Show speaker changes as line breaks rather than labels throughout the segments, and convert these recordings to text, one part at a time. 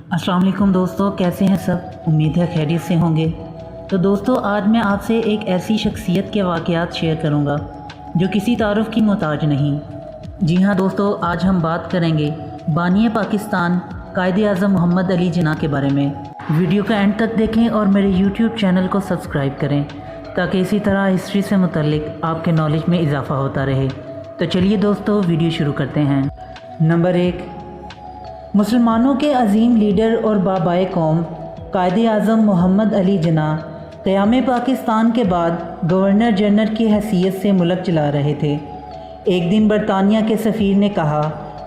अस्सलाम वालेकुम दोस्तों, कैसे हैं सब। उम्मीद है खैरियत से होंगे। तो दोस्तों, आज मैं आपसे एक ऐसी शख्सियत के वाक़यात शेयर करूंगा जो किसी तारुफ की मोहताज नहीं। जी हाँ दोस्तों, आज हम बात करेंगे बानी पाकिस्तान कायदे आज़म मोहम्मद अली जिन्ना के बारे में। वीडियो का एंड तक देखें और मेरे यूट्यूब चैनल को सब्सक्राइब करें ताकि इसी तरह हिस्ट्री से मुतल्लिक आपके नॉलेज में इजाफ़ा होता रहे। तो चलिए दोस्तों, वीडियो शुरू करते हैं। नंबर 1, मुसलमानों के अजीम लीडर और बाबाए कौम कायदे आज़म मोहम्मद अली जिन्ना क़याम पाकिस्तान के बाद गवर्नर जनरल की हैसियत से मुल्क चला रहे थे। एक दिन बरतानिया के सफ़ीर ने कहा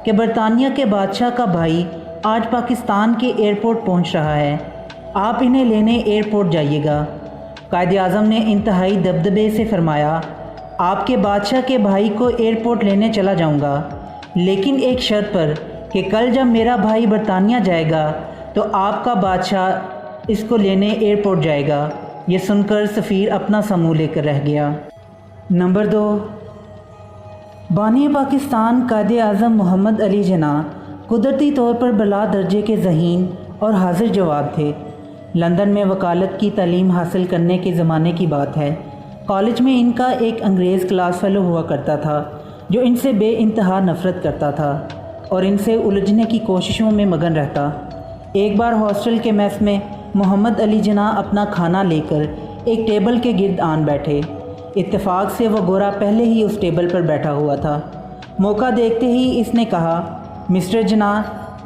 कि बरतानिया के बादशाह का भाई आज पाकिस्तान के एयरपोर्ट पहुंच रहा है, आप इन्हें लेने एयरपोर्ट जाइएगा। कायदे आज़म ने इंतहाई दबदबे से फरमाया, आपके बादशाह के भाई को एयरपोर्ट लेने चला जाऊंगा, लेकिन एक शर्त पर कि कल जब मेरा भाई बरतानिया जाएगा तो आपका बादशाह इसको लेने एयरपोर्ट जाएगा। ये सुनकर सफ़ीर अपना समूह लेकर रह गया। नंबर 2, बानी पाकिस्तान कायदे आज़म मोहम्मद अली जिन्ना कुदरती तौर पर बला दर्जे के ज़हीन और हाजिर जवाब थे। लंदन में वकालत की तालीम हासिल करने के ज़माने की बात है। कॉलेज में इनका एक अंग्रेज़ क्लास फेलो हुआ करता था जो इनसे बेइंतहा नफ़रत करता था और इनसे उलझने की कोशिशों में मगन रहता। एक बार हॉस्टल के मेस में मोहम्मद अली जिन्ना अपना खाना लेकर एक टेबल के गिर्द आन बैठे। इत्तेफाक से वह गोरा पहले ही उस टेबल पर बैठा हुआ था। मौका देखते ही इसने कहा, मिस्टर जिन्ना,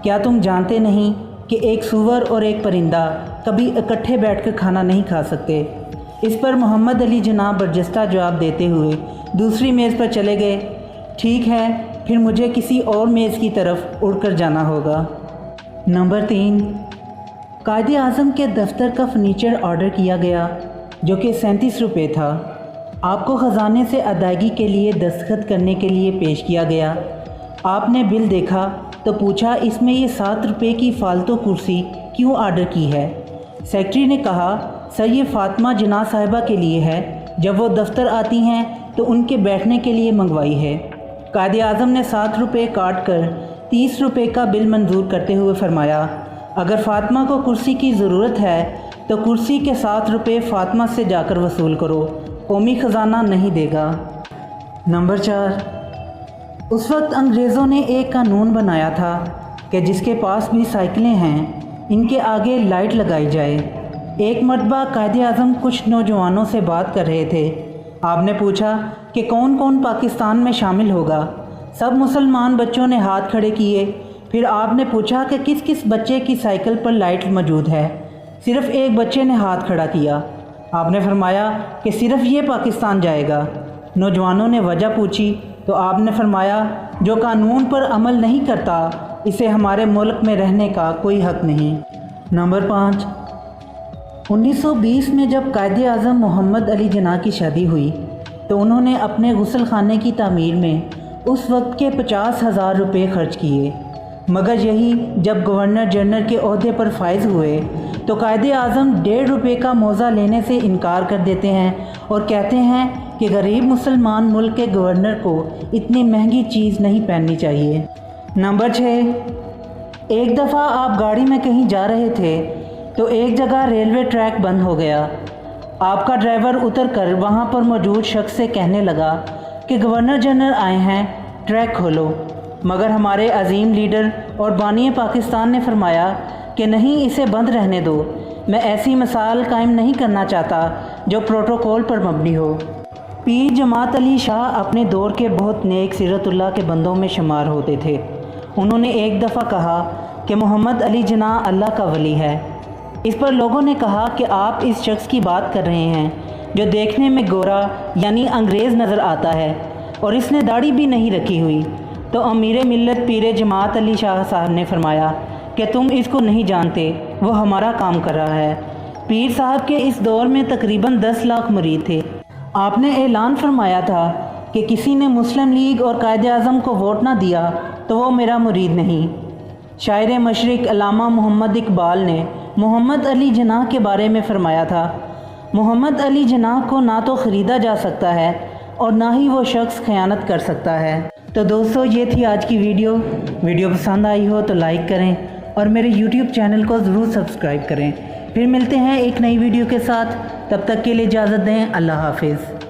क्या तुम जानते नहीं कि एक सूअर और एक परिंदा कभी इकट्ठे बैठकर खाना नहीं खा सकते। इस पर मोहम्मद अली जिन्ना बर्जस्ता जवाब देते हुए दूसरी मेज़ पर चले गए। ठीक है, फिर मुझे किसी और मेज़ की तरफ उड़कर जाना होगा। नंबर 3, कायदे आज़म के दफ्तर का फर्नीचर ऑर्डर किया गया जो कि 37 रुपये था। आपको ख़जाने से अदायगी के लिए दस्तखत करने के लिए पेश किया गया। आपने बिल देखा तो पूछा, इसमें ये 7 रुपये की फ़ालतू कुर्सी क्यों ऑर्डर की है। सेक्रेटरी ने कहा, सर ये फ़ातिमा जिन्ना साहिबा के लिए है, जब वो दफ्तर आती हैं तो उनके बैठने के लिए मंगवाई है। कायदे आज़म ने 7 रुपये काट कर 30 रुपये का बिल मंजूर करते हुए फरमाया, अगर फ़ातिमा को कुर्सी की ज़रूरत है तो कुर्सी के 7 रुपये फ़ातिमा से जाकर वसूल करो, कौमी ख़जाना नहीं देगा। नंबर 4, उस वक्त अंग्रेज़ों ने एक कानून बनाया था कि जिसके पास भी साइकिलें हैं इनके आगे लाइट लगाई जाए। एक मरतबा कायदे आज़म कुछ नौजवानों से बात कर रहे थे। आपने पूछा कि कौन कौन पाकिस्तान में शामिल होगा। सब मुसलमान बच्चों ने हाथ खड़े किए। फिर आपने पूछा कि किस किस बच्चे की साइकिल पर लाइट मौजूद है। सिर्फ़ एक बच्चे ने हाथ खड़ा किया। आपने फरमाया कि सिर्फ़ ये पाकिस्तान जाएगा। नौजवानों ने वजह पूछी तो आपने फरमाया, जो कानून पर अमल नहीं करता इसे हमारे मुल्क में रहने का कोई हक़ नहीं। नंबर 5, 1920 में जब कायदे आज़म मोहम्मद अली जिन्ना की शादी हुई तो उन्होंने अपने गुसल खाने की तामीर में उस वक्त के 50,000 रुपये खर्च किए। मगर यही जब गवर्नर जनरल के ओहदे पर फाइज हुए तो कायदे आज़म 1.5 रुपये का मौज़ा लेने से इनकार कर देते हैं और कहते हैं कि गरीब मुसलमान मुल्क के गवर्नर को इतनी महंगी चीज़ नहीं पहननी चाहिए। नंबर 6, एक दफ़ा आप गाड़ी में कहीं जा रहे थे तो एक जगह रेलवे ट्रैक बंद हो गया। आपका ड्राइवर उतर कर वहाँ पर मौजूद शख्स से कहने लगा कि गवर्नर जनरल आए हैं, ट्रैक खोलो। मगर हमारे अजीम लीडर और बानी पाकिस्तान ने फरमाया कि नहीं, इसे बंद रहने दो, मैं ऐसी मिसाल कायम नहीं करना चाहता जो प्रोटोकॉल पर मबनी हो। पीर जमात अली शाह अपने दौर के बहुत नेक सीरतुल्लाह के बंदों में शुमार होते थे। उन्होंने एक दफ़ा कहा कि मोहम्मद अली जिन्ना अल्लाह का वली है। इस पर लोगों ने कहा कि आप इस शख्स की बात कर रहे हैं जो देखने में गोरा यानी अंग्रेज़ नज़र आता है और इसने दाढ़ी भी नहीं रखी हुई। तो अमीर मिल्लत पीर जमात अली शाह साहब ने फरमाया कि तुम इसको नहीं जानते, वो हमारा काम कर रहा है। पीर साहब के इस दौर में तकरीबन 10 लाख मुरीद थे। आपने ऐलान फरमाया था कि किसी ने मुस्लिम लीग और कायदे आज़म को वोट ना दिया तो वो मेरा मुरीद नहीं। शायर मशरिक़ अल्लामा मोहम्मद इकबाल ने मोहम्मद अली जिन्ना के बारे में फ़रमाया था, मोहम्मद अली जिन्ना को ना तो ख़रीदा जा सकता है और ना ही वो शख्स खयानत कर सकता है। तो दोस्तों, ये थी आज की वीडियो पसंद आई हो तो लाइक करें اور میرے YouTube چینل کو ضرور سبسکرائب کریں۔ پھر ملتے ہیں ایک نئی ویڈیو کے ساتھ، تب تک کے لیے اجازت دیں۔ اللہ حافظ۔